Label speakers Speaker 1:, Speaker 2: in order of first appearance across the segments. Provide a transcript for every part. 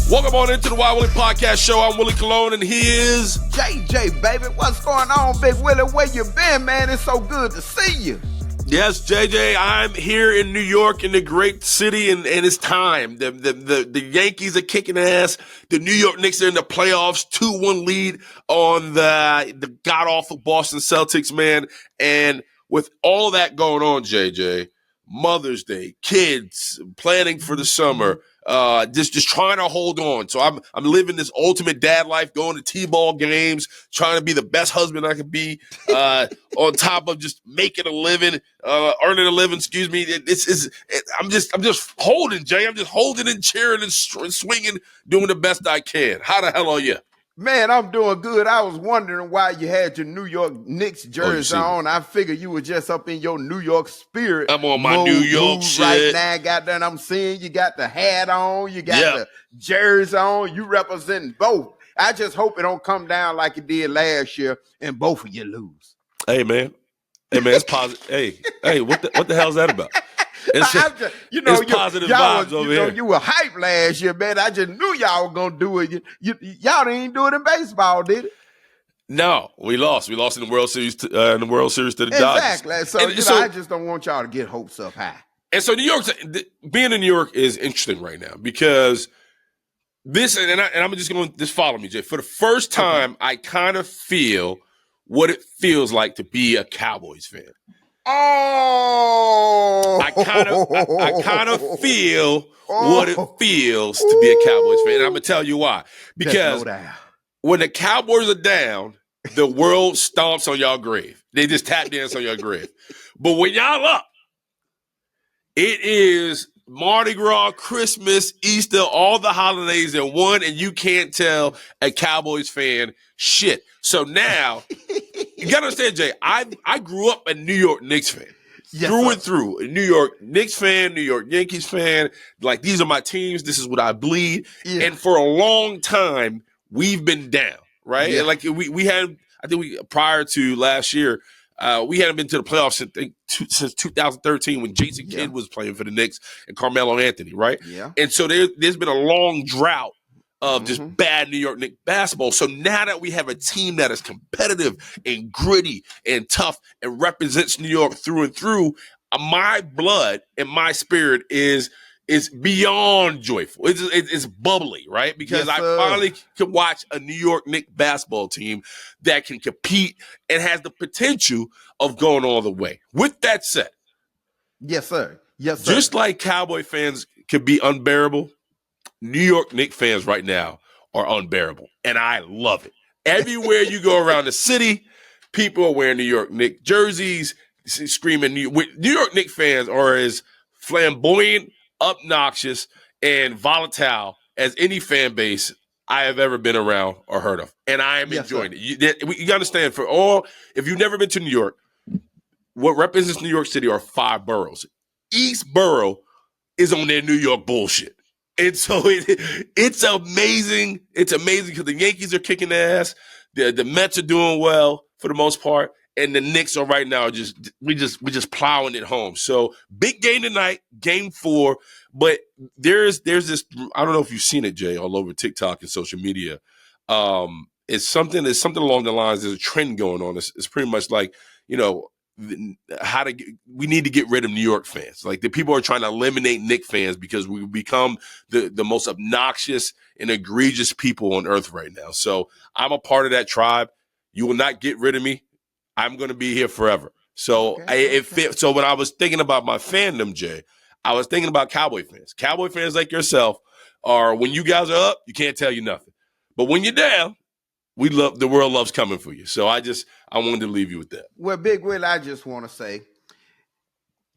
Speaker 1: Welcome on into the Wild Willie Podcast Show. I'm Willie Colon, and he is
Speaker 2: JJ, baby. What's going on, Big Willie? Where you been, man? It's so good to see you.
Speaker 1: Yes, JJ. I'm here in New York, in the great city, and it's time. The Yankees are kicking ass. The New York Knicks are in the playoffs, 2-1 lead on the god awful Boston Celtics, man. And with all that going on, JJ, Mother's Day, kids, planning for the summer. Just trying to hold on. So I'm living this ultimate dad life, going to T-ball games, trying to be the best husband I can be, on top of just making a living, earning a living. Excuse me. I'm just holding, Jay. I'm just holding and cheering and swinging, doing the best I can. How the hell are you?
Speaker 2: Man, I'm doing good. I was wondering why you had your New York Knicks jersey on. I figured you were just up in your New York spirit.
Speaker 1: I'm on my New York shit
Speaker 2: right now. Goddamn, I'm seeing you got the hat on, you got the jersey on. You representing both. I just hope it don't come down like it did last year and both of you lose.
Speaker 1: Hey man, it's positive. hey, what the hell's that about? It's positive vibes over here.
Speaker 2: You were hype last year, man. I just knew y'all were gonna do it. Y'all didn't do it in baseball, did it?
Speaker 1: No, we lost. We lost in the World Series. To the Dodgers.
Speaker 2: Exactly. So I just don't want y'all to get hopes up high.
Speaker 1: And so being in New York is interesting right now because this, and I'm just going to just follow me, Jay. For the first time, I kind of feel what it feels like to be a Cowboys fan.
Speaker 2: Oh,
Speaker 1: I kind of feel what it feels to be a Cowboys fan. And I'm gonna tell you why. Because when the Cowboys are down, the world stomps on y'all grave. They just tap dance on your grave. But when y'all up, it is Mardi Gras, Christmas, Easter, all the holidays in one, and you can't tell a Cowboys fan shit. So now, you gotta understand, Jay, I grew up a New York Knicks fan. Through and through. A New York Knicks fan, New York Yankees fan. Like, these are my teams. This is what I bleed. Yeah. And for a long time, we've been down, right? Yeah. And like we had, I think prior to last year, we hadn't been to the playoffs since 2013 when Jason Kidd was playing for the Knicks and Carmelo Anthony, right? Yeah. And so there's been a long drought of just bad New York Knicks basketball. So now that we have a team that is competitive and gritty and tough and represents New York through and through, my blood and my spirit is beyond joyful. It's bubbly, right? Because I finally can watch a New York Knicks basketball team that can compete and has the potential of going all the way. With that said,
Speaker 2: yes, sir. Yes, sir.
Speaker 1: Just like Cowboy fans can be unbearable, New York Knicks fans right now are unbearable, and I love it. Everywhere you go around the city, people are wearing New York Knicks jerseys, screaming. New York Knicks fans are as flamboyant, obnoxious, and volatile as any fan base I have ever been around or heard of, and I am enjoying it. You understand, if you've never been to New York, what represents New York City are 5 boroughs. Each borough is on their New York bullshit. And so it's amazing. It's amazing because the Yankees are kicking ass. The Mets are doing well for the most part. And the Knicks are right now we're just plowing it home. So big game tonight, game 4. But there's this, I don't know if you've seen it, Jay, all over TikTok and social media. It's something along the lines, there's a trend going on. It's pretty much like, we need to get rid of New York fans. Like, the people are trying to eliminate Knicks fans because we become the most obnoxious and egregious people on earth right now. So I'm a part of that tribe. You will not get rid of me. I'm going to be here forever. So so when I was thinking about my fandom, Jay, I was thinking about Cowboy fans. Cowboy fans like yourself are, when you guys are up, you can't tell you nothing. But when you're down, the world loves coming for you. So I wanted to leave you with that.
Speaker 2: Well, Big Will, I just want to say,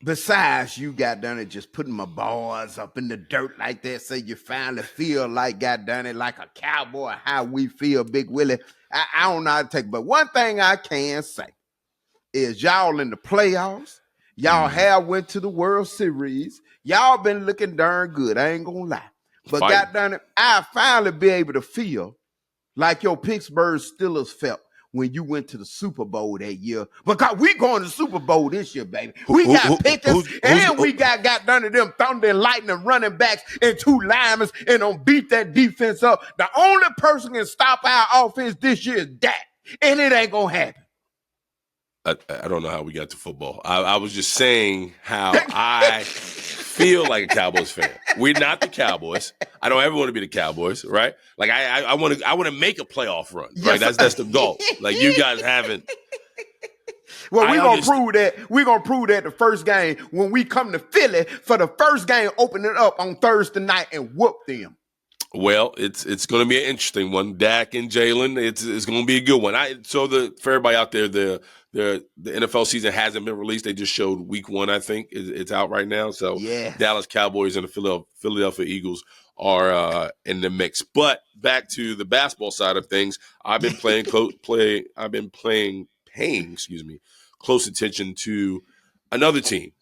Speaker 2: besides you got done it just putting my balls up in the dirt like that, so you finally feel like got done it like a cowboy, how we feel, Big Willie. I don't know how to take it. But one thing I can say is y'all in the playoffs. Y'all have went to the World Series. Y'all been looking darn good. I ain't gonna lie. But got done it, I finally be able to feel like your Pittsburgh Steelers felt when you went to the Super Bowl that year. Because we going to the Super Bowl this year, baby. We got Pickens, and we got none of them thunder and lightning running backs and 2 linemen and don't beat that defense up. The only person can stop our offense this year is Dak, and it ain't going to happen.
Speaker 1: I don't know how we got to football. I was just saying how I feel like a Cowboys fan. We're not the Cowboys. I don't ever want to be the Cowboys, right? Like I want to make a playoff run, right?
Speaker 2: Yes.
Speaker 1: That's the goal. Like you guys haven't.
Speaker 2: Well, we're gonna prove that. We're gonna prove that the first game when we come to Philly for the first game, open it up on Thursday night and whoop them.
Speaker 1: Well, it's going to be an interesting one. Dak and Jalen, it's going to be a good one. For everybody out there, the NFL season hasn't been released. They just showed week 1, I think. It's out right now. So
Speaker 2: yeah. Dallas
Speaker 1: Cowboys and the Philadelphia Eagles are in the mix. But back to the basketball side of things, I've been paying close attention to another team.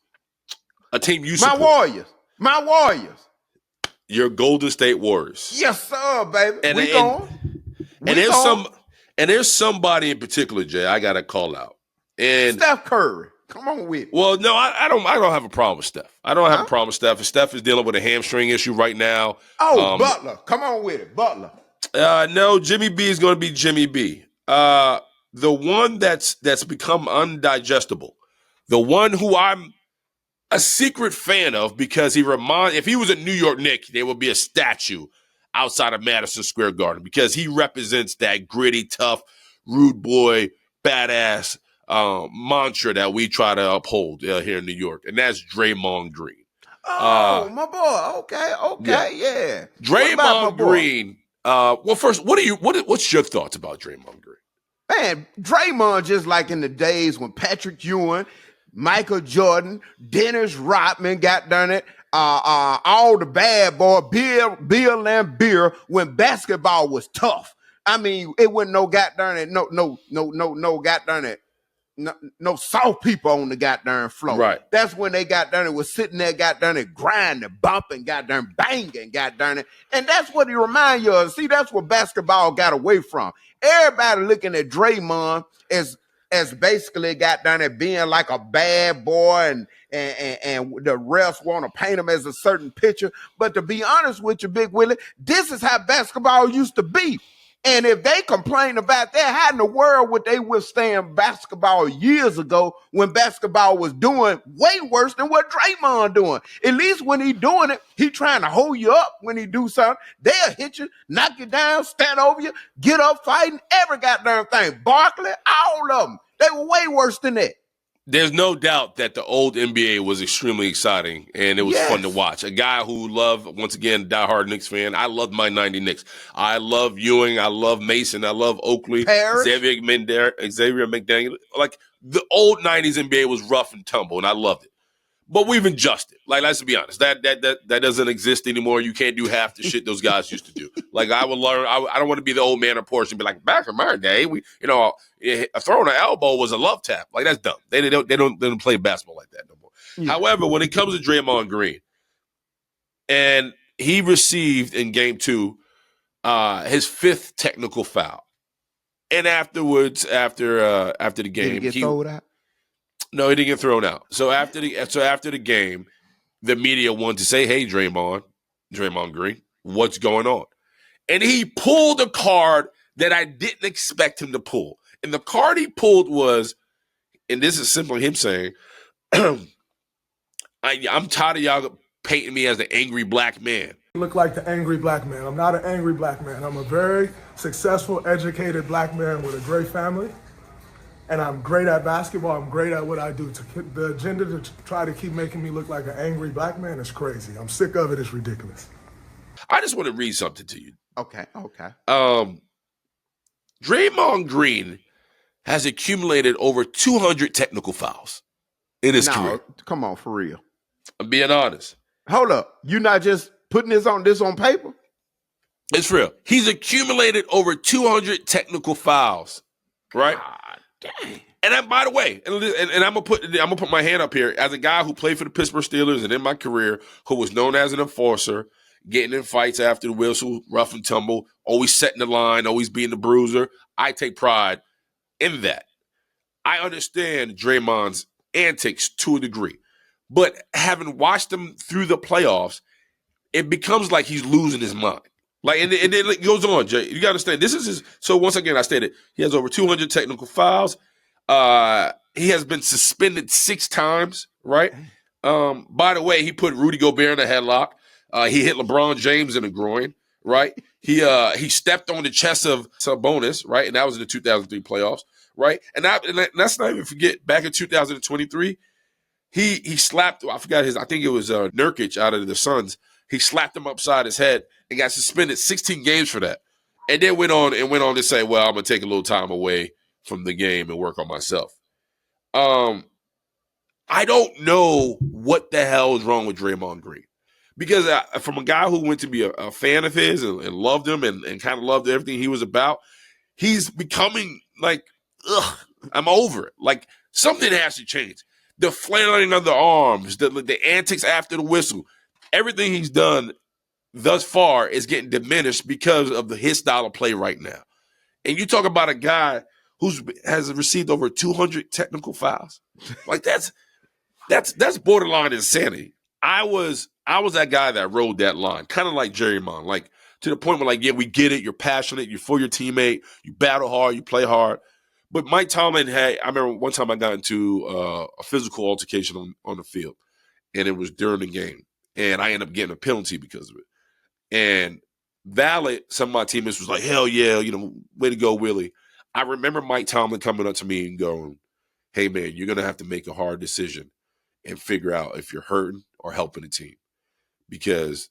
Speaker 1: A team you support.
Speaker 2: My Warriors.
Speaker 1: Your Golden State Warriors.
Speaker 2: Yes, sir, baby.
Speaker 1: There's somebody in particular, Jay, I gotta call out. And
Speaker 2: Steph Curry. Come on with it.
Speaker 1: Well, no, I don't have a problem with Steph. I don't have a problem with Steph. And Steph is dealing with a hamstring issue right now.
Speaker 2: Butler. Come on with it. Butler.
Speaker 1: No, Jimmy B is gonna be Jimmy B. The one that's become undigestible. The one who I'm a secret fan of because if he was a New York Knick, there would be a statue outside of Madison Square Garden because he represents that gritty, tough, rude boy, badass mantra that we try to uphold here in New York, and that's Draymond Green.
Speaker 2: Oh, my boy. Okay, yeah.
Speaker 1: Draymond Green. Well, first, what's your thoughts about Draymond Green?
Speaker 2: Man, Draymond just like in the days when Patrick Ewing, Michael Jordan, Dennis Rodman got done it. All the bad boy, Bill Laimbeer, when basketball was tough. I mean, it wasn't no goddamn it, no goddamn it, no soft people on the goddamn floor.
Speaker 1: Right.
Speaker 2: That's when they got done it was sitting there, goddamn it, grinding, bumping, goddamn banging, goddamn it. And that's what he remind you of. See, that's what basketball got away from. Everybody looking at Draymond as basically got done at being like a bad boy and the refs want to paint him as a certain picture. But to be honest with you, Big Willie, this is how basketball used to be. And if they complain about that, how in the world would they withstand basketball years ago when basketball was doing way worse than what Draymond doing? At least when he doing it, he trying to hold you up when he do something. They'll hit you, knock you down, stand over you, get up fighting, every goddamn thing. Barkley, all of them. They were way worse than that.
Speaker 1: There's no doubt that the old NBA was extremely exciting, and it was fun to watch. A guy who loved, once again, diehard Knicks fan. I loved my 90 Knicks. I love Ewing. I love Mason. I love Oakley. Xavier McDaniel. Like, the old 90s NBA was rough and tumble, and I loved it. But we've adjusted. Like, let's be honest. That doesn't exist anymore. You can't do half the shit those guys used to do. Like, I would learn. I don't want to be the old man on porch and be like, back in my day, throwing an elbow was a love tap. Like, that's dumb. They don't play basketball like that no more. Yeah. However, when it comes to Draymond Green, and he received in game 2 his 5th technical foul, and afterwards, after the game,
Speaker 2: did he get thrown out?
Speaker 1: No, he didn't get thrown out. So after the game, the media wanted to say, "Hey, Draymond Green, what's going on?" And he pulled a card that I didn't expect him to pull. And the card he pulled was, and this is simply him saying, "I'm tired of y'all painting me as the angry black man."
Speaker 3: Look like the angry black man. I'm not an angry black man. I'm a very successful, educated black man with a great family. And I'm great at basketball. I'm great at what I do. The agenda to try to keep making me look like an angry black man is crazy. I'm sick of it. It's ridiculous.
Speaker 1: I just want to read something to you.
Speaker 2: Okay.
Speaker 1: Draymond Green has accumulated over 200 technical fouls in his career.
Speaker 2: Come on, for real.
Speaker 1: I'm being honest.
Speaker 2: Hold up. You're not just putting this on paper?
Speaker 1: It's real. He's accumulated over 200 technical fouls, right?
Speaker 2: Dang.
Speaker 1: And by the way, and I'm gonna put my hand up here as a guy who played for the Pittsburgh Steelers and in my career who was known as an enforcer, getting in fights after the whistle, rough and tumble, always setting the line, always being the bruiser. I take pride in that. I understand Draymond's antics to a degree, but having watched him through the playoffs, it becomes like he's losing his mind. Like, and it goes on, Jay. You got to understand, this is his. So once again, I stated he has over 200 technical fouls. He has been suspended 6 times, right? By the way, he put Rudy Gobert in a headlock. He hit LeBron James in the groin, right? He stepped on the chest of Sabonis, right? And that was in the 2003 playoffs, right? And let's not even forget, back in 2023, he slapped, I forgot I think it was Nurkic out of the Suns. He slapped him upside his head and got suspended 16 games for that. And then went on to say, well, I'm going to take a little time away from the game and work on myself. I don't know what the hell is wrong with Draymond Green. Because from a guy who went to be a fan of his and loved him and kind of loved everything he was about, he's becoming like, ugh, I'm over it. Like, something has to change. The flailing of the arms, the antics after the whistle, everything he's done thus far is getting diminished because of his style of play right now. And you talk about a guy who has received over 200 technical fouls. Like, that's borderline insanity. I was that guy that rode that line, kind of like Draymond, like to the point where, like, yeah, we get it. You're passionate. You're for your teammate. You battle hard. You play hard. But Mike Tomlin I remember one time I got into a physical altercation on the field, and it was during the game, and I ended up getting a penalty because of it. And valid, some of my teammates was like, hell yeah, way to go, Willie. I remember Mike Tomlin coming up to me and going, hey, man, you're going to have to make a hard decision and figure out if you're hurting or helping the team. Because,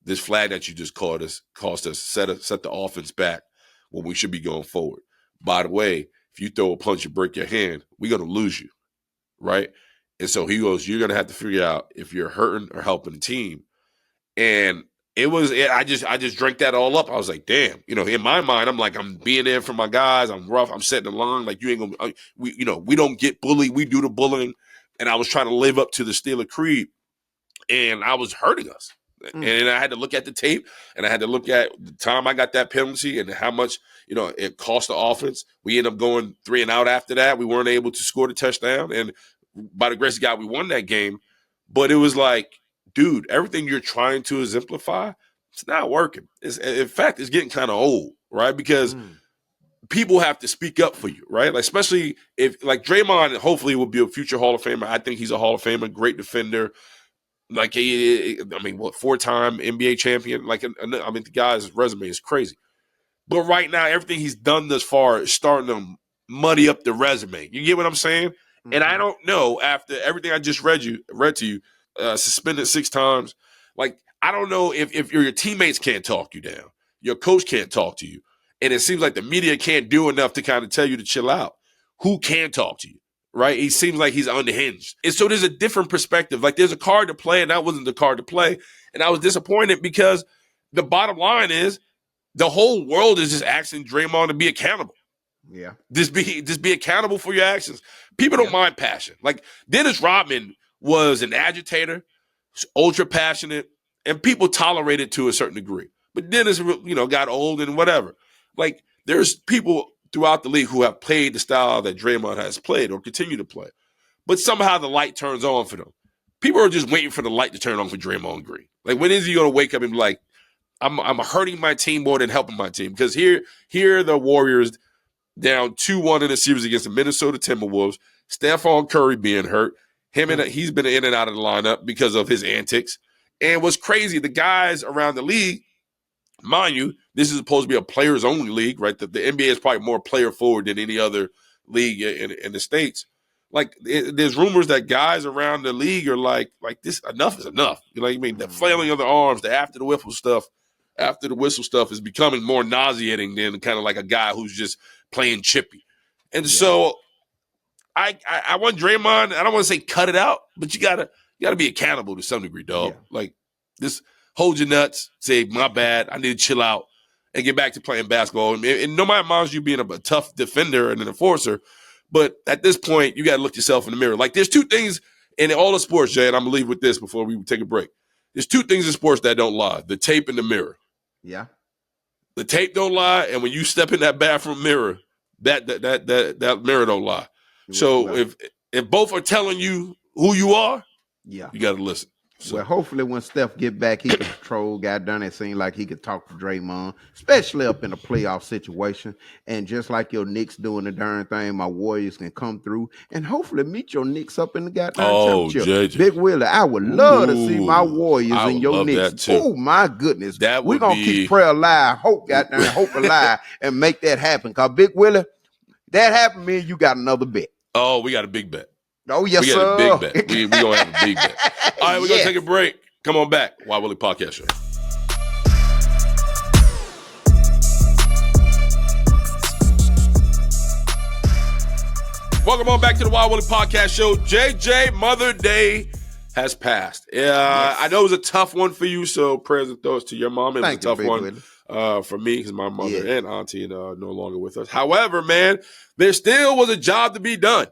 Speaker 1: this flag that you just cost us set the offense back when we should be going forward. By the way, if you throw a punch and break your hand, we're going to lose you, right? And so he goes, you're going to have to figure out if you're hurting or helping the team. And I just drank that all up. I was like, damn, in my mind, I'm like, I'm being there for my guys. I'm rough. I'm setting the line. Like, you ain't going to, we don't get bullied. We do the bullying. And I was trying to live up to the Steeler creed, and I was hurting us. And I had to look at the tape, and I had to look at the time I got that penalty and how much, it cost the offense. We ended up going 3 and out after that. We weren't able to score the touchdown. And by the grace of God, we won that game. But it was like, dude, everything you're trying to exemplify, it's not working. In fact, it's getting kind of old, right? Because people have to speak up for you, right? Like, especially if, like, Draymond, hopefully will be a future Hall of Famer. I think he's a Hall of Famer, great defender. Like, 4-time NBA champion. Like, the guy's resume is crazy. But right now, everything he's done thus far is starting to muddy up the resume. You get what I'm saying? Mm-hmm. And I don't know, after everything I just read to you, suspended 6 times. Like, I don't know if your teammates can't talk you down. Your coach can't talk to you. And it seems like the media can't do enough to kind of tell you to chill out. Who can talk to you, right? He seems like he's unhinged. And so there's a different perspective. Like, there's a card to play, and that wasn't the card to play. And I was disappointed because the bottom line is the whole world is just asking Draymond to be accountable.
Speaker 2: Yeah.
Speaker 1: Just be accountable for your actions. People don't mind passion. Like, Dennis Rodman was an agitator, ultra passionate, and people tolerate it to a certain degree. But Dennis, got old and whatever. Like, there's people throughout the league who have played the style that Draymond has played or continue to play. But somehow the light turns on for them. People are just waiting for the light to turn on for Draymond Green. Like, when is he going to wake up and be like, I'm hurting my team more than helping my team? Because here are the Warriors down 2-1 in the series against the Minnesota Timberwolves. Stephon Curry being hurt. He's been in and out of the lineup because of his antics. And what's crazy, the guys around the league, mind you, this is supposed to be a players-only league, right? The NBA is probably more player-forward than any other league in the States. Like, there's rumors that guys around the league are like this, enough is enough. The flailing of the arms, the after the whistle stuff is becoming more nauseating than kind of like a guy who's just playing chippy. And so I want Draymond, I don't want to say cut it out, but you gotta be accountable to some degree, dog. Yeah. Like, just hold your nuts, say, my bad, I need to chill out and get back to playing basketball. And nobody minds you being a tough defender and an enforcer, but at this point, you got to look yourself in the mirror. Like, there's 2 things in all the sports, Jay, and I'm going to leave with this before we take a break. There's 2 things in sports that don't lie, the tape and the mirror.
Speaker 2: Yeah.
Speaker 1: The tape don't lie, and when you step in that bathroom mirror, That mirror don't lie. So if both are telling you who you are, you got to listen. So.
Speaker 2: Well, hopefully when Steph get back, he can control. Got done. It seemed like he could talk to Draymond, especially up in a playoff situation. And just like your Knicks doing the darn thing, my Warriors can come through and hopefully meet your Knicks up in the goddamn championship.
Speaker 1: JJ.
Speaker 2: Big Willie, I would love to see my Warriors and your Knicks. Oh my goodness, we're gonna keep prayer alive, hope alive, and make that happen. Cause Big Willie, that happened, man. You got another bet.
Speaker 1: Oh, we got a big bet.
Speaker 2: Oh, yes,
Speaker 1: we
Speaker 2: sir.
Speaker 1: We got a big bet. We're going to have a big bet. All right, we're going to take a break. Come on back. Wild Willie Podcast Show. Welcome on back to the Wild Willie Podcast Show. JJ, Mother Day has passed. Yes. I know it was a tough one for you, so prayers and thoughts to your mom. It was a tough one for me because my mother and auntie are no longer with us. However, man, there still was a job to be done.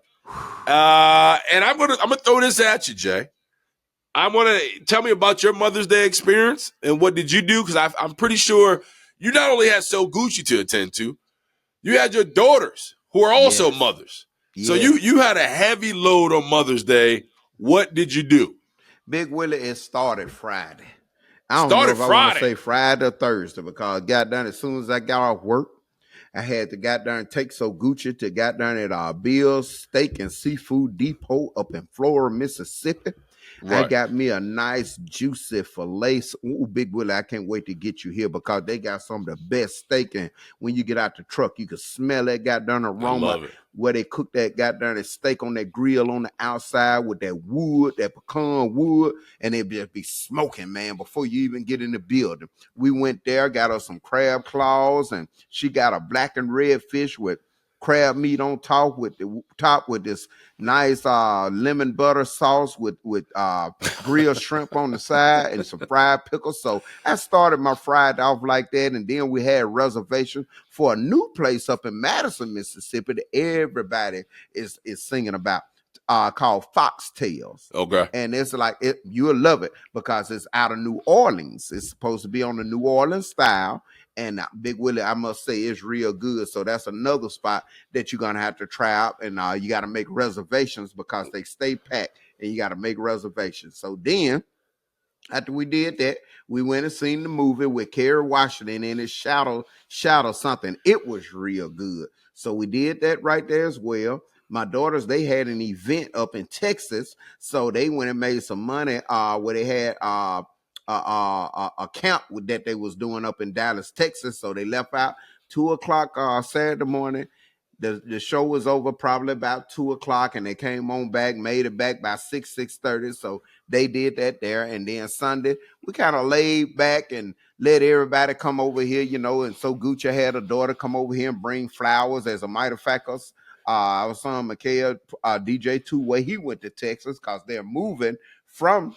Speaker 1: And I'm gonna throw this at you, Jay. I want to tell me about your Mother's Day experience and what did you do? Because I'm pretty sure you not only had So Gucci to attend to, you had your daughters who are also mothers. Yes. So you had a heavy load on Mother's Day. What did you do?
Speaker 2: Big Willie, it started Friday. I don't know if I want to say Friday or Thursday because got done as soon as I got off work. I had to goddamn take So Gucci to goddamn at Bill's Steak and Seafood Depot up in Florida, Mississippi. Right. I got me a nice juicy filet. Ooh, Big Willie, I can't wait to get you here because they got some of the best steak. And when you get out the truck, you can smell that goddamn aroma where they cook that goddamn steak on that grill on the outside with that wood, that pecan wood, and it just be smoking, man, before you even get in the building. We went there, got us some crab claws, and she got a black and red fish with crab meat on top with this nice lemon butter sauce with grilled shrimp on the side and some fried pickles. So I started my Friday off like that, and then we had reservations for a new place up in Madison, Mississippi that everybody is singing about. Called Foxtails.
Speaker 1: Okay.
Speaker 2: And it's like you'll love it because it's out of New Orleans. It's supposed to be on the New Orleans style. And Big Willie, I must say, it's real good. So that's another spot that you're gonna have to try out. And you got to make reservations because they stay packed and you got to make reservations. So then after we did that, we went and seen the movie with Kerry Washington and his Shadow something. It was real good. So we did that right there as well. My daughters, they had an event up in Texas, so they went and made some money where they had a camp that they was doing up in Dallas, Texas. So they left out 2:00 Saturday morning. The show was over probably about 2:00, and they came on back, made it back by 6:30. So they did that there. And then Sunday, we kind of laid back and let everybody come over here, and So Gucci had a daughter come over here and bring flowers. As a matter of fact, our son Micaiah, DJ Two-Way, he went to Texas because they're moving from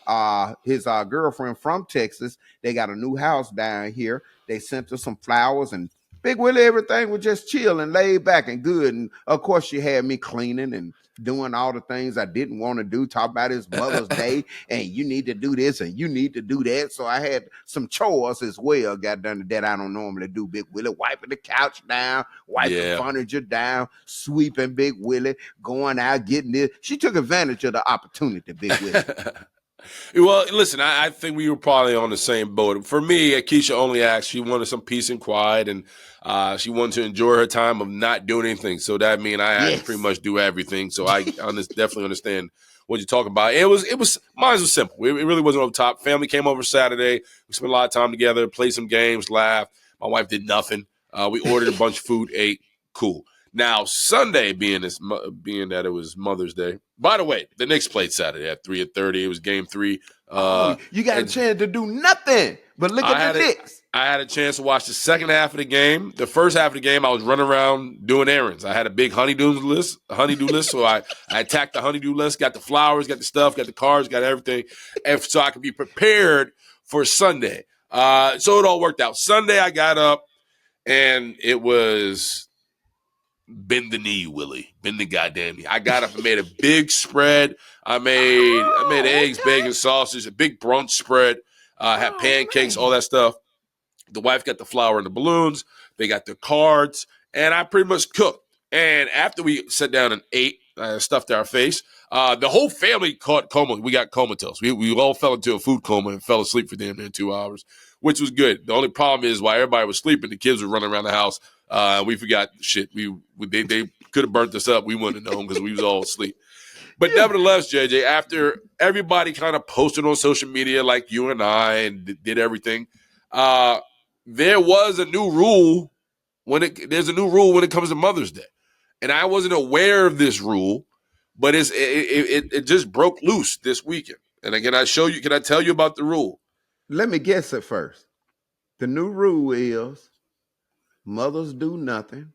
Speaker 2: his girlfriend from Texas. They got a new house down here. They sent her some flowers, and Big Willie, everything was just chill and laid back and good. And of course, she had me cleaning and doing all the things I didn't want to do, talk about his Mother's Day, and you need to do this and you need to do that. So I had some chores as well, got done that I don't normally do, Big Willie, wiping the couch down, wiping the furniture down, sweeping Big Willie, going out, getting this. She took advantage of the opportunity, Big Willie.
Speaker 1: Well, listen, I think we were probably on the same boat. For me, Keisha only asked, she wanted some peace and quiet, and she wanted to enjoy her time of not doing anything. So that means I had to pretty much do everything. So I definitely understand what you're talking about. It was mine was simple. It really wasn't over top. Family came over Saturday. We spent a lot of time together, played some games, laughed. My wife did nothing. We ordered a bunch of food, ate, cool. Now, Sunday being that it was Mother's Day. By the way, the Knicks played Saturday at 3:30. It was game 3.
Speaker 2: You got a chance to do nothing but look at the Knicks.
Speaker 1: I had a chance to watch the second half of the game. The first half of the game, I was running around doing errands. I had a big honeydew list. So I attacked the honeydew list, got the flowers, got the stuff, got the cards, got everything, and so I could be prepared for Sunday. So it all worked out. Sunday, I got up, and it was bend the knee, Willie. Bend the goddamn knee. I got up and made a big spread. I made eggs, bacon, sausage, a big brunch spread. Had pancakes, all that stuff. The wife got the flour and the balloons. They got the cards, and I pretty much cooked. And after we sat down and ate, stuffed our face, the whole family caught coma. We got comatose. We all fell into a food coma and fell asleep for damn near 2 hours, which was good. The only problem is while everybody was sleeping, the kids were running around the house. We forgot shit. They could have burnt us up. We wouldn't have known because we was all asleep. But nevertheless, JJ, after everybody kind of posted on social media like you and I and did everything, there was a new rule there's a new rule when it comes to Mother's Day. And I wasn't aware of this rule, but it just broke loose this weekend. And can I tell you about the rule?
Speaker 2: Let me guess it first. The new rule is mothers do nothing,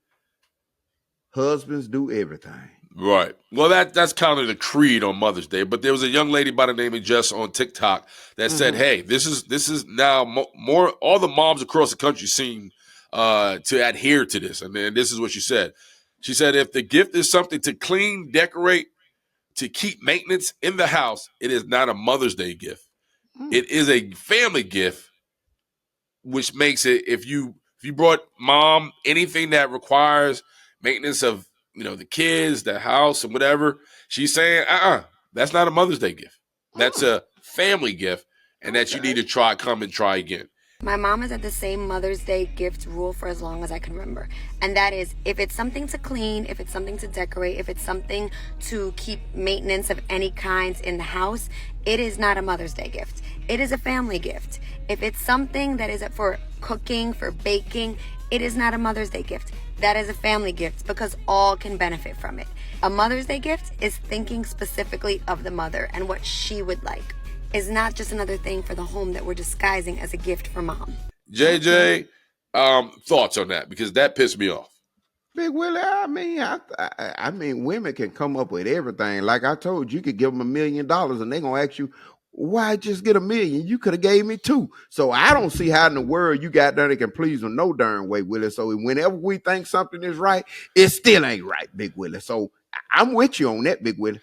Speaker 2: husbands do everything.
Speaker 1: Right. Well, that's kind of the creed on Mother's Day. But there was a young lady by the name of Jess on TikTok that said, "Hey, this is now more. All the moms across the country seem to adhere to this." And then this is what she said. She said, "If the gift is something to clean, decorate, to keep maintenance in the house, it is not a Mother's Day gift. It is a family gift, which makes it if you brought mom anything that requires maintenance of." The kids, the house, and whatever. She's saying, that's not a Mother's Day gift. That's a family gift, and that you need to try again.
Speaker 4: My mom has had the same Mother's Day gift rule for as long as I can remember. And that is, if it's something to clean, if it's something to decorate, if it's something to keep maintenance of any kinds in the house, it is not a Mother's Day gift. It is a family gift. If it's something that is for cooking, for baking, it is not a Mother's Day gift. That is a family gift because all can benefit from it. A Mother's Day gift is thinking specifically of the mother and what she would like. It's not just another thing for the home that we're disguising as a gift for mom.
Speaker 1: JJ, thoughts on that? Because that pissed me off.
Speaker 2: Big Willie, I mean, women can come up with everything. Like I told you, could give them $1 million and they're going to ask you, why just get $1 million? You could have gave me 2. So I don't see how in the world you got there that can please them no darn way, Willie. So whenever we think something is right, it still ain't right, Big Willie. So I'm with you on that, Big Willie.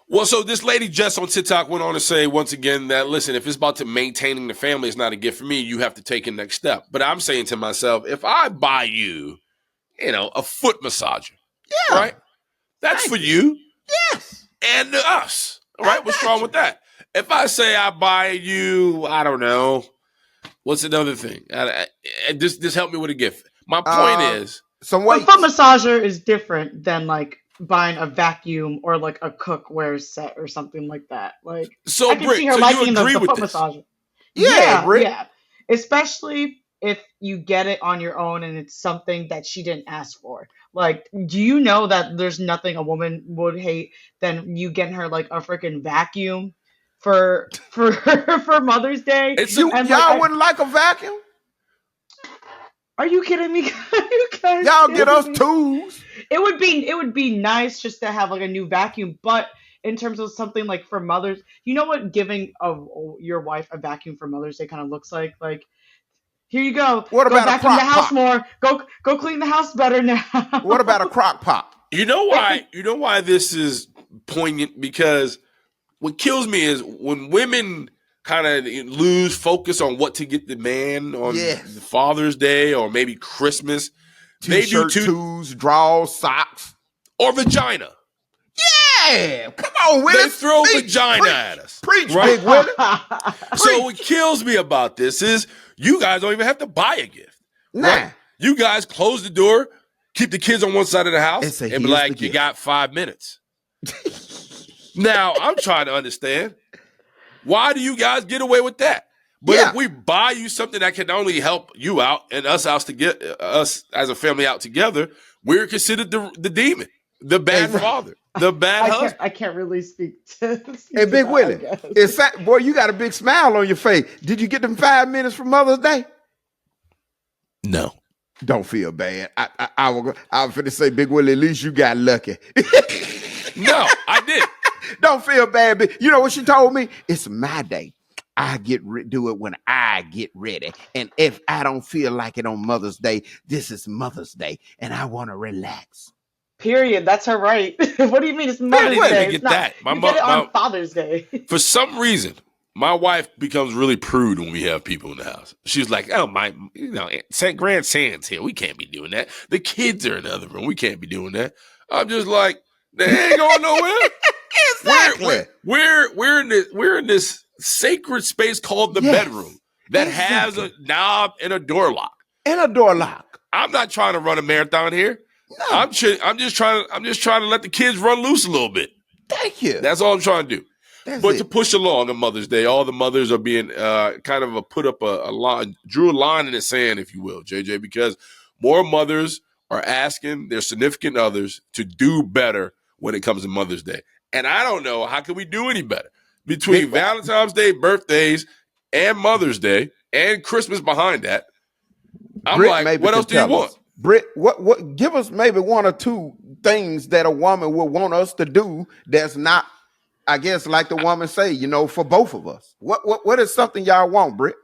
Speaker 1: Well, so this lady Jess on TikTok went on to say once again that, listen, if it's about to maintaining the family, it's not a gift for me. You have to take a next step. But I'm saying to myself, if I buy you, a foot massager, right? That's for you. Yes. And to us. All right? What's wrong with that? If I say I buy you, I don't know, what's another thing? Just help me with a gift. My point is,
Speaker 5: a foot massager is different than like buying a vacuum or like a cookware set or something like that. Like,
Speaker 1: so
Speaker 5: I can
Speaker 1: Britt,
Speaker 5: see her
Speaker 1: so
Speaker 5: liking
Speaker 1: you agree
Speaker 5: the
Speaker 1: with
Speaker 5: foot
Speaker 1: this?
Speaker 5: massager.
Speaker 2: Yeah, Britt.
Speaker 5: Yeah. Especially if you get it on your own and it's something that she didn't ask for. Like, do you know that there's nothing a woman would hate than you getting her like a freaking vacuum for Mother's Day?
Speaker 2: Y'all wouldn't like a vacuum?
Speaker 5: Are you kidding me?
Speaker 2: Y'all get us tools.
Speaker 5: It would be nice just to have like a new vacuum, but in terms of something like for Mother's, you know what giving your wife a vacuum for Mother's Day kind of looks like? Like, here you go.
Speaker 2: What about
Speaker 5: go vacuum the house more? Go clean the house better now.
Speaker 2: What about a crock pot?
Speaker 1: You know why this is poignant? Because what kills me is when women kind of lose focus on what to get the man on Father's Day or maybe Christmas.
Speaker 2: T-shirt, tools, drawers, socks.
Speaker 1: Or vagina.
Speaker 2: Yeah, come on, Willie.
Speaker 1: They throw vagina at us.
Speaker 2: Preach, right? Big Willie.
Speaker 1: So what kills me about this is you guys don't even have to buy a gift.
Speaker 2: Nah.
Speaker 1: Right? You guys close the door, keep the kids on one side of the house, and be like, you got 5 minutes. Now, I'm trying to understand, why do you guys get away with that? But if we buy you something that can only help you out and us out to get us as a family out together, we're considered the demon, the bad father, the bad husband.
Speaker 5: I can't really speak to.
Speaker 2: Hey, Big Willie, boy, you got a big smile on your face. Did you get them 5 minutes for Mother's Day?
Speaker 1: No.
Speaker 2: Don't feel bad. I was finna say, Big Willie, at least you got lucky.
Speaker 1: No, I did.
Speaker 2: Don't feel bad. But you know what she told me? It's my day. I do it when I get ready. And if I don't feel like it on Mother's Day, this is Mother's Day, and I want to relax.
Speaker 5: Period. That's her right. What do you mean it's Mother's Day?
Speaker 1: Get that.
Speaker 5: You get it on Father's Day.
Speaker 1: For some reason, my wife becomes really prude when we have people in the house. She's like, oh, Grand Sands here. We can't be doing that. The kids are in the other room. We can't be doing that. I'm just like, they ain't going nowhere.
Speaker 2: Exactly.
Speaker 1: We're in this sacred space called the bedroom that has a knob and a door lock.
Speaker 2: And a door lock.
Speaker 1: I'm not trying to run a marathon here. No. I'm just trying to let the kids run loose a little bit.
Speaker 2: Thank you.
Speaker 1: That's all I'm trying to do. To push along on Mother's Day, all the mothers are being put up a line, drew a line in the sand, if you will, JJ, because more mothers are asking their significant others to do better when it comes to Mother's Day. And I don't know, how can we do any better? Between Valentine's Day, birthdays, and Mother's Day, and Christmas behind that, I'm
Speaker 2: Britt,
Speaker 1: like, what else do you want?
Speaker 2: Britt, what? Give us maybe one or two things that a woman will want us to do that's not, I guess, like the woman say, for both of us. What is something y'all want, Britt?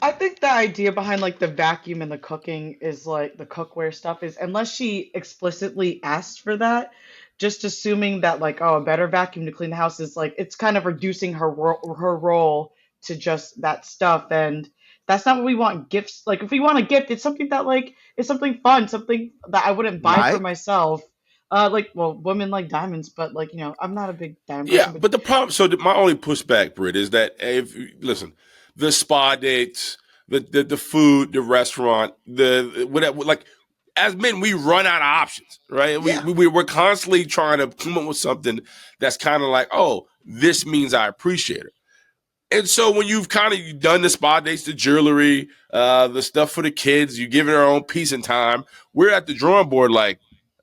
Speaker 5: I think the idea behind like the vacuum and the cooking is like the cookware stuff is, unless she explicitly asked for that, just assuming that like, a better vacuum to clean the house is like, it's kind of reducing her role to just that stuff. And that's not what we want. Gifts, like if we want a gift, it's something that like is something fun, something that I wouldn't buy for myself. Women like diamonds, but like, I'm not a big diamond person.
Speaker 1: But the problem, my only pushback, Britt, is that the spa dates, the food, the restaurant, the whatever, like as men, we run out of options, right? Yeah. We're constantly trying to come up with something that's kind of like, oh, this means I appreciate it. And so when you've kind of done the spa dates, the jewelry, the stuff for the kids, you give it our own peace and time. We're at the drawing board like,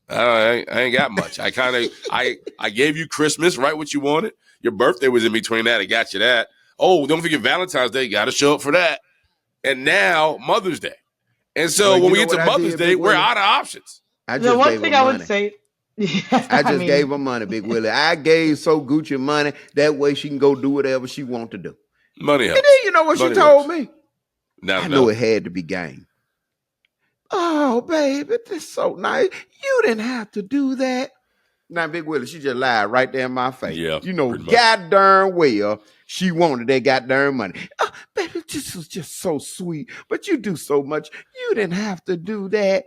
Speaker 1: I ain't got much. I gave you Christmas, right? What you wanted. Your birthday was in between that. I got you that. Oh, don't forget Valentine's Day. Got to show up for that. And now Mother's Day. And so when we get to Mother's Day, we're out of options.
Speaker 2: I just gave her money, Big Willie. I gave So Gucci money. That way she can go do whatever she want to do.
Speaker 1: Money helps.
Speaker 2: And then you know what she told me?
Speaker 1: I
Speaker 2: know it had to be game. Oh, baby, this is so nice. You didn't have to do that. Now, Big Willie, she just lied right there in my face.
Speaker 1: Yeah,
Speaker 2: goddamn well, she wanted that goddamn money. Oh, baby, this was just so sweet. But you do so much. You didn't have to do that.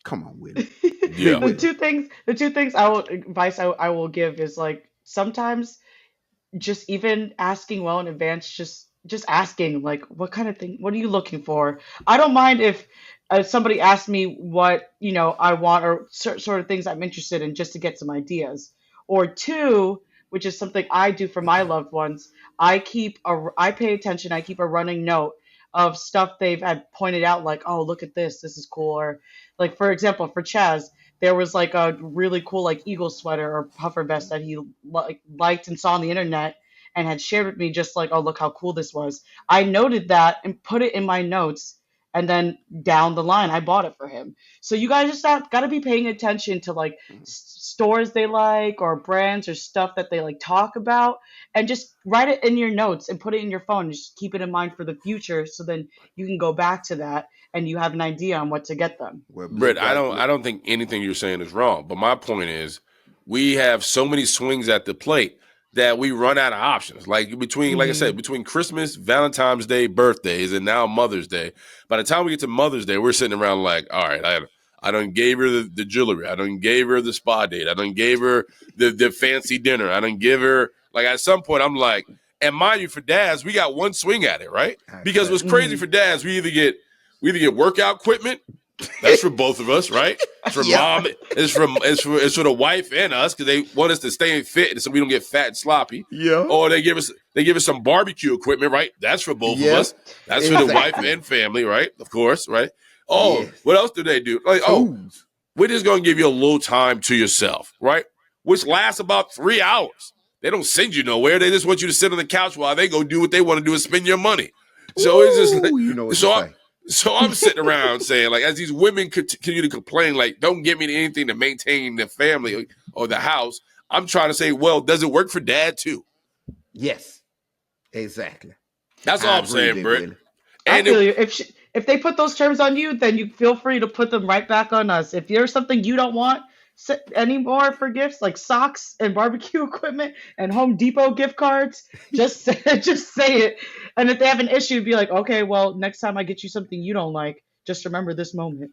Speaker 2: Come on, Willie.
Speaker 1: Yeah.
Speaker 5: The two things I will give is like sometimes just even asking well in advance, just asking like, what kind of thing, what are you looking for? I don't mind if somebody asks me what, I want or sort of things I'm interested in just to get some ideas. Or two, which is something I do for my loved ones, I pay attention, I keep a running note of stuff they've had pointed out, like, oh, look at this is cool. Or like, for example, for Chaz, there was like a really cool like eagle sweater or puffer vest that he liked and saw on the internet and had shared with me, just like, oh, look how cool this was. I noted that and put it in my notes. And then down the line, I bought it for him. So you guys just got to be paying attention to like stores they like or brands or stuff that they like talk about, and just write it in your notes and put it in your phone. Just keep it in mind for the future, so then you can go back to that and you have an idea on what to get them.
Speaker 1: Britt, I don't think anything you're saying is wrong, but my point is we have so many swings at the plate that we run out of options. Like between, like I said, between Christmas, Valentine's Day, birthdays, and now Mother's Day. By the time we get to Mother's Day, we're sitting around like, all right, I done gave her the jewelry. I done gave her the spa date. I done gave her the fancy dinner. I done give her, like at some point I'm like, and mind you, for dads, we got one swing at it, right? Because what's crazy for dads, we either get workout equipment. That's for both of us, right? It's for mom. It's for the wife and us, because they want us to stay fit so we don't get fat and sloppy.
Speaker 2: Yeah.
Speaker 1: Or they give us some barbecue equipment, right? That's for both of us. That's for the wife and family, right? Of course, right? Oh, what else do they do? Like, we're just gonna give you a little time to yourself, right? Which lasts about 3 hours. They don't send you nowhere. They just want you to sit on the couch while they go do what they want to do and spend your money. So it's just like, So I'm sitting around saying, like, as these women continue to complain, like, don't get me anything to maintain the family or the house, I'm trying to say, well, does it work for dad too?
Speaker 2: Yes, exactly.
Speaker 1: That's all I'm saying, Britt.
Speaker 5: I feel you. If they put those terms on you, then you feel free to put them right back on us. If there's something you don't want, anymore for gifts, like socks and barbecue equipment and Home Depot gift cards, just say, just say it. And if they have an issue, be like, okay, well, next time I get you something you don't like, just remember this moment.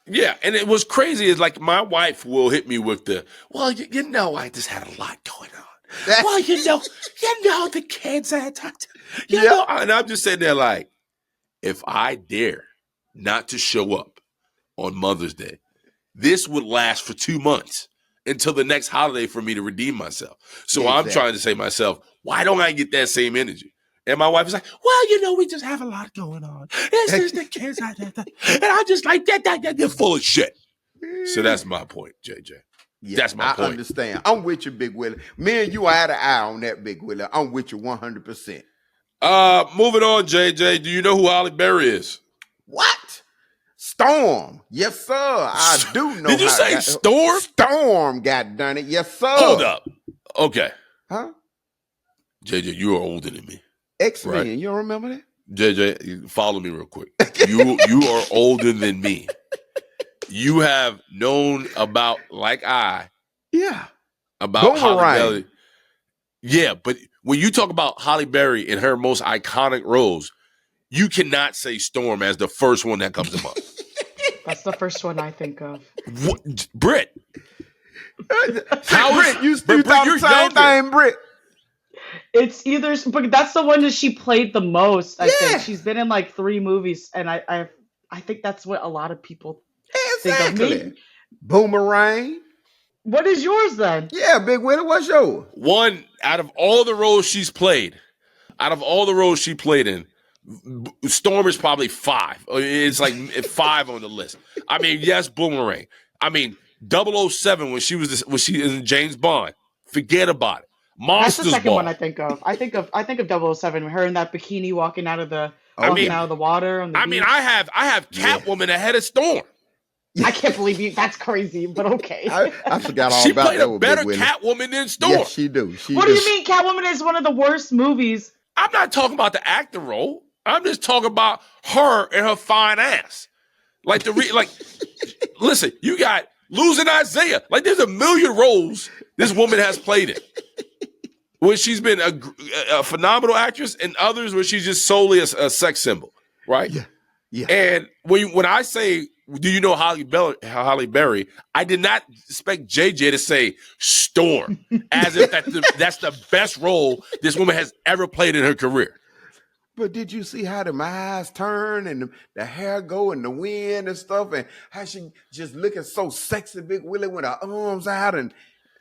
Speaker 1: Yeah, and it was crazy. Is like my wife will hit me with the, well, you know, I just had a lot going on. Well, you know, the kids I had talked to. You know, and I'm just sitting there like, if I dare not to show up on Mother's Day, this would last for 2 months until the next holiday for me to redeem myself. So I'm trying to say to myself, why don't I get that same energy? And my wife is like, well, you know, we just have a lot going on. It's just the kids. And I'm just like, they're full of shit. So that's my point, JJ.
Speaker 2: Yeah,
Speaker 1: that's my point.
Speaker 2: I understand. I'm with you, Big Willie. Me and you are eye to eye on that, Big Willie. I'm with you 100%.
Speaker 1: Moving on, JJ. Do you know who Halle Berry is?
Speaker 2: What? Storm. Yes, sir. I do know.
Speaker 1: Did you say Storm?
Speaker 2: Storm got done it. Yes, sir.
Speaker 1: Hold up. Okay.
Speaker 2: Huh?
Speaker 1: JJ, you are older than me.
Speaker 2: X-Men.
Speaker 1: Right?
Speaker 2: You don't remember that?
Speaker 1: JJ, follow me real quick. You are older than me. You have known about, like I.
Speaker 2: Yeah.
Speaker 1: About Halle Berry. Yeah, but when you talk about Halle Berry in her most iconic roles, you cannot say Storm as the first one that comes to mind.
Speaker 5: That's the first one I think of.
Speaker 1: What? Britt.
Speaker 2: How is you thought the same thing, Britt?
Speaker 5: It's either, but that's the one that she played the most. I think she's been in like 3 movies, and I think that's what a lot of people think of me.
Speaker 2: Boomerang.
Speaker 5: What is yours then?
Speaker 2: Yeah, Big Willie, what's yours?
Speaker 1: One out of all the roles she's played, in, Storm is probably 5. It's like 5 on the list. I mean, yes, Boomerang. I mean, 007 when she was in James Bond. Forget about it. Monsters
Speaker 5: That's the second
Speaker 1: Ball.
Speaker 5: one I think of. I think of 007. Her in that bikini walking out of the out of the water. On the beach.
Speaker 1: I have Catwoman ahead of Storm.
Speaker 5: I can't believe you. That's crazy, but okay.
Speaker 2: I forgot all
Speaker 1: she
Speaker 2: about that.
Speaker 1: She played a better Catwoman than Storm.
Speaker 2: Yes, she do.
Speaker 5: What do you mean? Catwoman is one of the worst movies.
Speaker 1: I'm not talking about the actor role. I'm just talking about her and her fine ass. Like listen, you got Losing Isaiah. Like there's a million roles this woman has played in. Where she's been a phenomenal actress, and others where she's just solely a sex symbol, right?
Speaker 2: Yeah.
Speaker 1: And when I say, do you know Halle Berry? I did not expect JJ to say Storm, as if that's the best role this woman has ever played in her career.
Speaker 2: But did you see how the eyes turn and the hair go in the wind and stuff, and how she just looking so sexy, Big Willie, with her arms out? And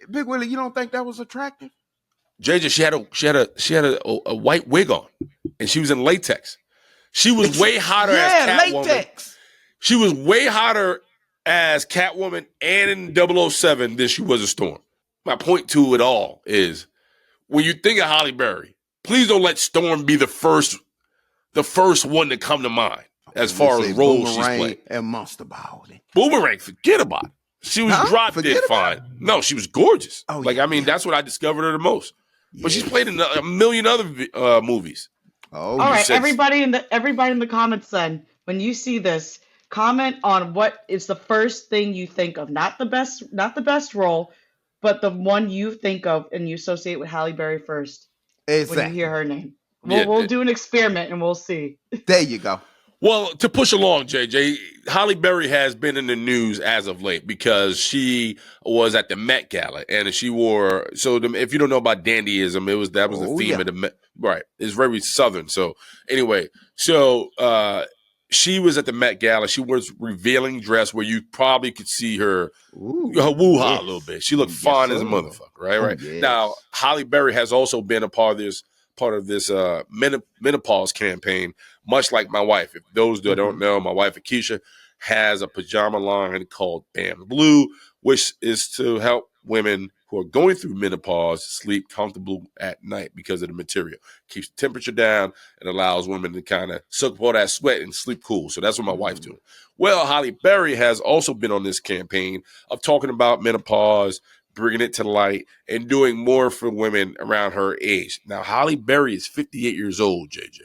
Speaker 2: Big Willie, you don't think that was attractive?
Speaker 1: JJ, she had a white wig on, and she was in latex. She was way hotter as Catwoman. Latex. She was way hotter as Catwoman and in 007 than she was a Storm. My point to it all is, when you think of Halle Berry, please don't let Storm be the first one to come to mind as far as roles she's played.
Speaker 2: And Monster Ball.
Speaker 1: Boomerang, forget about it. She was drop dead fine. No, she was gorgeous.
Speaker 2: Oh,
Speaker 1: that's what I discovered her the most. But she's played in a million other movies.
Speaker 5: Oh, all right, everybody in the comments then, when you see this, comment on what is the first thing you think of. Not the best role, but the one you think of and you associate with Halle Berry first. Exactly. When you hear her name. We'll do an experiment and we'll see.
Speaker 2: There you go.
Speaker 1: Well, to push along, JJ, Halle Berry has been in the news as of late because she was at the Met Gala and she wore. So if you don't know about dandyism, that was the theme of the Met. Right, it's very Southern. So anyway, she was at the Met Gala. She was revealing dress where you probably could see her woo-ha a little bit. She looked fine as a motherfucker, right? Right. Yes. Now, Halle Berry has also been a part of this menopause campaign, much like my wife. If those that don't know, my wife Akeisha has a pajama line called Bam Blue, which is to help women who are going through menopause sleep comfortable at night because of the material. Keeps the temperature down and allows women to kind of suck all that sweat and sleep cool. So that's what my wife's doing. Well, Halle Berry has also been on this campaign of talking about menopause, bringing it to light, and doing more for women around her age. Now, Halle Berry is 58 years old, JJ.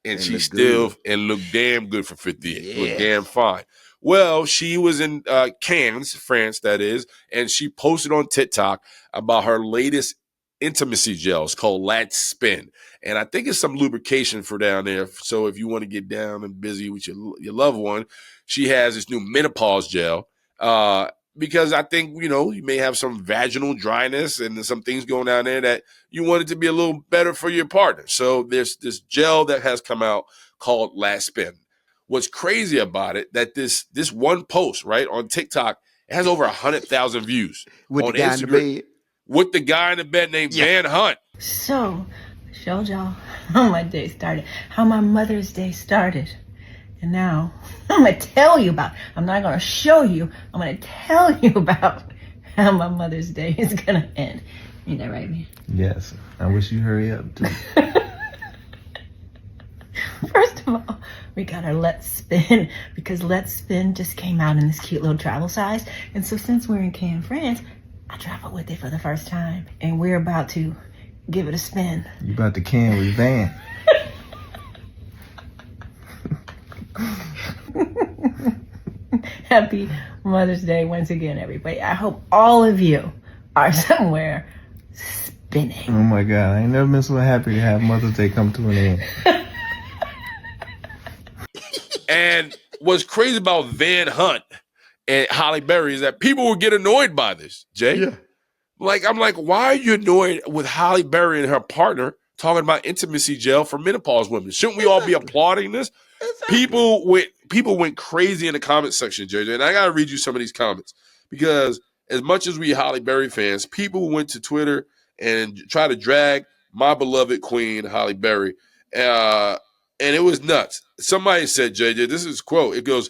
Speaker 1: And she still look damn good for 58. Yes. Look damn fine. Well, she was in Cannes, France, that is, and she posted on TikTok about her latest intimacy gels called Lat Spin. And I think it's some lubrication for down there. So if you want to get down and busy with your loved one, she has this new menopause gel. Because I think, you may have some vaginal dryness and some things going down there that you want it to be a little better for your partner. So there's this gel that has come out called Lat Spin. What's crazy about it, that this one post, right, on TikTok, it has over 100,000 views.
Speaker 2: With
Speaker 1: on
Speaker 2: the guy
Speaker 1: Instagram,
Speaker 2: in the bed?
Speaker 1: With the guy in the bed named Van Hunt.
Speaker 6: So, showed y'all how my day started, how my Mother's Day started. And now, I'm going to tell you about, I'm not going to show you, I'm going to tell you about how my Mother's Day is going to end. Ain't that right, man?
Speaker 7: Yes. I wish you hurry up, too.
Speaker 6: First of all, we got our Let's Spin, because Let's Spin just came out in this cute little travel size. And so since we're in Cannes, France, I traveled with it for the first time. And we're about to give it a spin.
Speaker 7: You about to Cannes with Van.
Speaker 6: Happy Mother's Day once again, everybody. I hope all of you are somewhere spinning.
Speaker 7: Oh my God, I ain't never been so happy to have Mother's Day come to an end.
Speaker 1: And what's crazy about Van Hunt and Halle Berry is that people will get annoyed by this, Jay.
Speaker 2: Yeah.
Speaker 1: I'm like, why are you annoyed with Halle Berry and her partner talking about intimacy gel for menopause women? Shouldn't we all be applauding this?
Speaker 2: Exactly.
Speaker 1: People went crazy in the comment section, JJ, and I gotta read you some of these comments, because as much as we Halle Berry fans, people went to Twitter and try to drag my beloved queen Halle Berry, and it was nuts. Somebody said, JJ, this is a quote. It goes,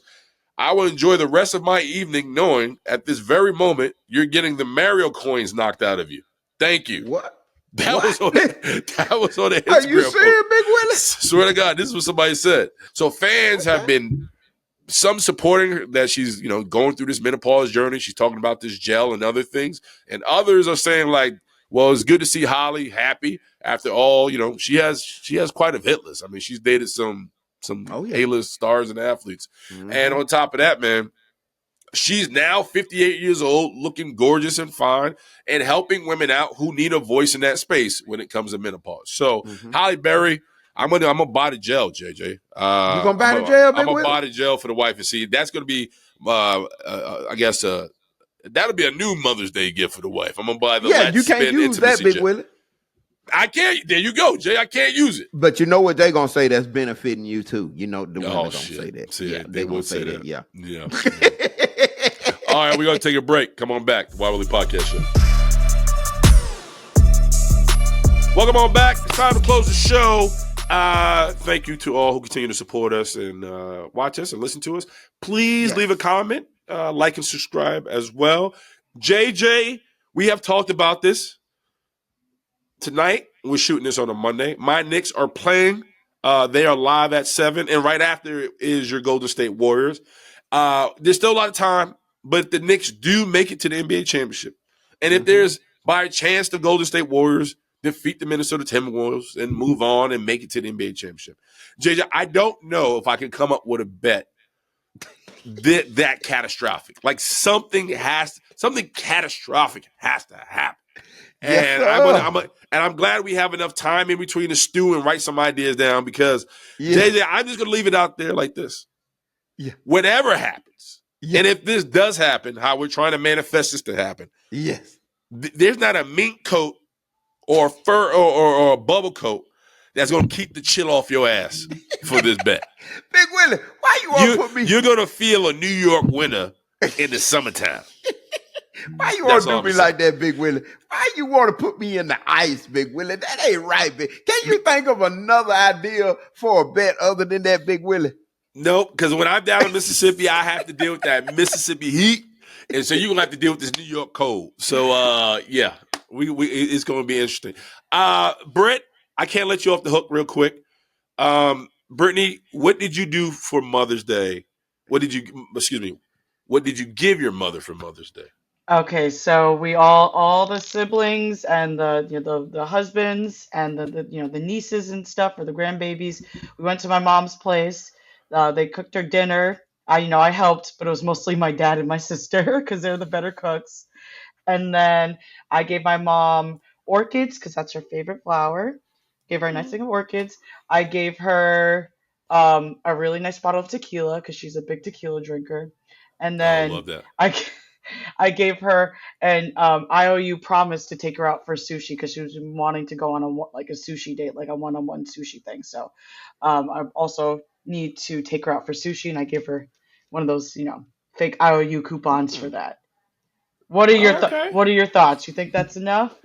Speaker 1: "I will enjoy the rest of my evening knowing at this very moment you're getting the Mario coins knocked out of you. Thank you."
Speaker 2: What?
Speaker 1: That was on the Instagram.
Speaker 2: Are you serious, Big Willie?
Speaker 1: Swear to God, this is what somebody said. So fans have been, some supporting her, that she's going through this menopause journey. She's talking about this gel and other things, and others are saying like, well, it's good to see Holly happy after all. She has quite a hit list. I mean, she's dated some A-list stars and athletes, and on top of that, man, she's now 58 years old, looking gorgeous and fine, and helping women out who need a voice in that space when it comes to menopause. So, Halle Berry, I'm gonna buy the gel, JJ.
Speaker 2: You gonna buy the gel, Big
Speaker 1: I'm gonna
Speaker 2: Willie?
Speaker 1: buy the gel for the wife, and see that's gonna be, I guess, that'll be a new Mother's Day gift for the wife. I'm gonna buy the
Speaker 2: Yeah,
Speaker 1: Let's
Speaker 2: you can't
Speaker 1: Spin
Speaker 2: use that,
Speaker 1: intimacy
Speaker 2: Big
Speaker 1: gel.
Speaker 2: Willie.
Speaker 1: I can't. There you go, Jay. I can't use it.
Speaker 2: But you know what they gonna say that's benefiting you too. The women
Speaker 1: Oh,
Speaker 2: gonna
Speaker 1: shit.
Speaker 2: say that.
Speaker 1: See,
Speaker 2: Yeah,
Speaker 1: they
Speaker 2: gonna
Speaker 1: will say that.
Speaker 2: Yeah.
Speaker 1: Yeah. All right, we're going to take a break. Come on back. The Why Willie Podcast Show. Welcome on back. It's time to close the show. Thank you to all who continue to support us and watch us and listen to us. Please leave a comment, like and subscribe as well. JJ, we have talked about this. Tonight, we're shooting this on a Monday. My Knicks are playing. They are live at 7, and right after is your Golden State Warriors. There's still a lot of time, but the Knicks do make it to the NBA championship. And if there's, by chance, the Golden State Warriors defeat the Minnesota Timberwolves and move on and make it to the NBA championship. JJ, I don't know if I can come up with a bet that catastrophic. Like something catastrophic has to happen.
Speaker 2: Yes,
Speaker 1: And I'm glad we have enough time in between the stew and write some ideas down, because JJ, I'm just gonna leave it out there like this.
Speaker 2: Yeah.
Speaker 1: Whatever happens, and if this does happen, how we're trying to manifest this to happen, there's not a mink coat or fur or a bubble coat that's gonna keep the chill off your ass for this bet.
Speaker 2: Big Willie, why you want to put me?
Speaker 1: You're gonna feel a New York winter in the summertime.
Speaker 2: Why you want to do me like that, Big Willie? Why you want to put me in the ice, Big Willie? That ain't right, Big. Can you think of another idea for a bet other than that, Big Willie?
Speaker 1: Nope, because when I'm down in Mississippi, I have to deal with that Mississippi heat, and so you're gonna have to deal with this New York cold. So yeah, it's gonna be interesting. Brett, I can't let you off the hook real quick. Brittany, what did you do for Mother's Day? What did you give your mother for Mother's Day?
Speaker 5: Okay, so we all the siblings and the husbands and the nieces and stuff, or the grandbabies. We went to my mom's place. They cooked her dinner. I helped, but it was mostly my dad and my sister because they're the better cooks. And then I gave my mom orchids because that's her favorite flower. Gave her a nice thing of orchids. I gave her a really nice bottle of tequila because she's a big tequila drinker. And
Speaker 1: Oh,
Speaker 5: then
Speaker 1: love that.
Speaker 5: I gave her an IOU promise to take her out for sushi because she was wanting to go on a sushi date, like a one-on-one sushi thing. So I also need to take her out for sushi, and I gave her one of those, fake IOU coupons for that.
Speaker 1: Okay.
Speaker 5: What are your thoughts? You think that's enough?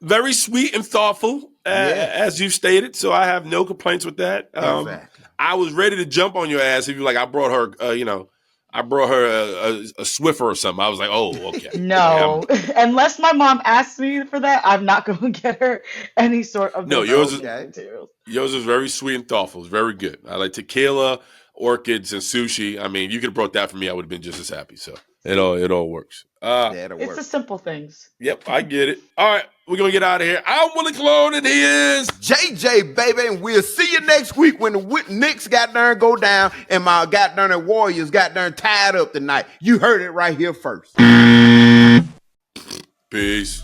Speaker 1: Very sweet and thoughtful, as you stated. So I have no complaints with that.
Speaker 2: Exactly.
Speaker 1: I was ready to jump on your ass if you like. I brought her, I brought her a Swiffer or something. I was like, oh, okay.
Speaker 5: No, unless my mom asks me for that, I'm not going to get her any sort of
Speaker 1: No,
Speaker 5: those
Speaker 2: Okay.
Speaker 5: materials.
Speaker 1: yours is very sweet and thoughtful. It's very good. I like tequila, orchids, and sushi. I mean, you could have brought that for me. I would have been just as happy. So it all works.
Speaker 2: That'll
Speaker 5: It's
Speaker 2: work.
Speaker 5: the simple things.
Speaker 1: Yep, I get it. All right, we're gonna get out of here. I'm Willie Cologne, and he is
Speaker 2: JJ, baby, and we'll see you next week when the Knicks got darn go down and my got darn Warriors got darn tied up tonight. You heard it right here first.
Speaker 1: Peace.